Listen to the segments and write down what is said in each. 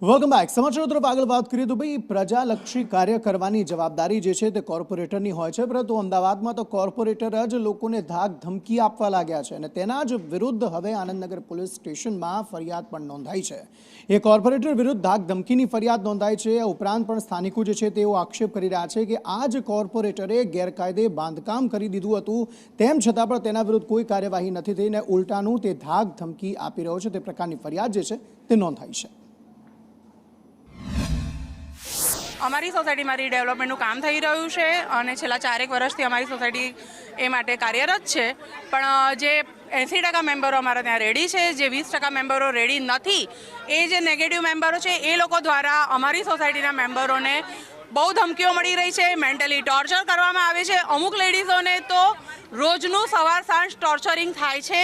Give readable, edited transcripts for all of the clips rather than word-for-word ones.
Welcome back. સમાચારો તરફ આગળ વાત કરીએ તો ભાઈ પ્રજાલક્ષી કાર્ય કરવાની જવાબદારી જે છે તે કોર્પોરેટરની હોય છે, પરંતુ અમદાવાદમાં તો કોર્પોરેટર જ લોકોને ધાક ધમકી આપવા લાગ્યા છે અને તેના જ વિરુદ્ધ હવે આનંદનગર પોલીસ સ્ટેશનમાં ફરિયાદ પણ નોંધાઈ છે। એ કોર્પોરેટર વિરુદ્ધ ધાક ધમકીની ફરિયાદ નોંધાઈ છે। આ ઉપરાંત પણ સ્થાનિકો જે છે તેઓ આક્ષેપ કરી રહ્યા છે કે આ જ કોર્પોરેટરે ગેરકાયદે બાંધકામ કરી દીધું હતું, તેમ છતાં પણ તેના વિરુદ્ધ કોઈ કાર્યવાહી નથી થઈ ને ઉલટાનું તે ધાક ધમકી આપી રહ્યો છે, તે પ્રકારની ફરિયાદ જે છે તે નોંધાઈ છે। અમારી સોસાયટીમાં રીડેવલપમેન્ટનું કામ થઈ રહ્યું છે અને છેલ્લા 4 વર્ષથી અમારી સોસાયટી એ માટે કાર્યરત છે, પણ જે 80% મેમ્બરો અમારા ત્યાં રેડી છે, જે 20% મેમ્બરો રેડી નથી, એ જે નેગેટિવ મેમ્બરો છે એ લોકો દ્વારા અમારી સોસાયટીના મેમ્બરોને બહુ ધમકીઓ મળી રહી છે, મેન્ટલી ટોર્ચર કરવામાં આવે છે। અમુક લેડીઝોને તો રોજનું સવાર સાંજ ટોર્ચરિંગ થાય છે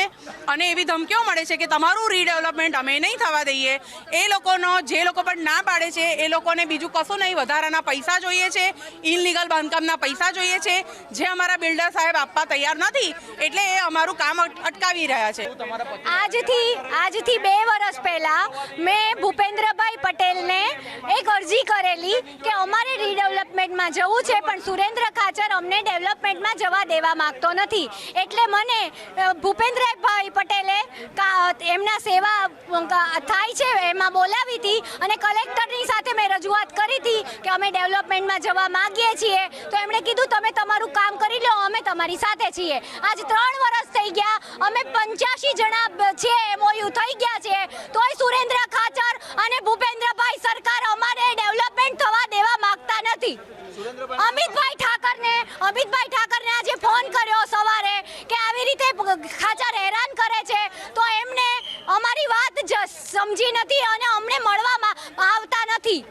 અને એવી ધમકીઓ મળે છે કે તમારું રીડેવલપમેન્ટ અમે નહીં થવા દઈએ। એ લોકોનો જે લોકો પણ ના પાડે છે એ લોકોને બીજું કશું નહીં, વધારાના પૈસા જોઈએ છે, ઇનલીગલ બાંધકામના પૈસા જોઈએ છે, જે અમારા બિલ્ડર સાહેબ આપવા તૈયાર નથી, એટલે એ અમારું કામ અટકાવી રહ્યા છે। આજથી 2 વર્ષ પહેલા મેં ભૂપેન્દ્રભાઈ પટેલને એક અરજી કરેલી કે અમારે રીડેવલપમેન્ટમાં જવું છે, પણ સુરેન્દ્ર ખાચર અમને ડેવલપમેન્ટમાં જવા દેવા માંગતો નથી, એટલે મને ભૂપેન્દ્રભાઈ પટેલે એમના સેવા થાય છે એમાં બોલાવી હતી અને કલેક્ટરની સાથે મેં રજૂઆત કરી હતી કે અમે ડેવલપમેન્ટમાં જવા માંગીએ છીએ, તો એમણે કીધું તમે તમારું કામ કરી લો, અમે તમારી સાથે છીએ। આજ 3 વર્ષ થઈ ગયા, અમે 85 જણા છે, MOU થઈ ગયા છે, તોય સુરેન્દ્ર ખાચર અને ભૂપેન્દ્રભાઈ સરકાર અમારે ડેવલપમેન્ટ થવા દેવા માંગતા નથી। અમિતભાઈ ઠાકરને આજે ફોન કર્યો સવારે કે આવી રીતે ખાચર હેરાન કરે છે, તો એમને અમારી વાત સમજી નથી અને અમને મળવામાં આવતા નથી।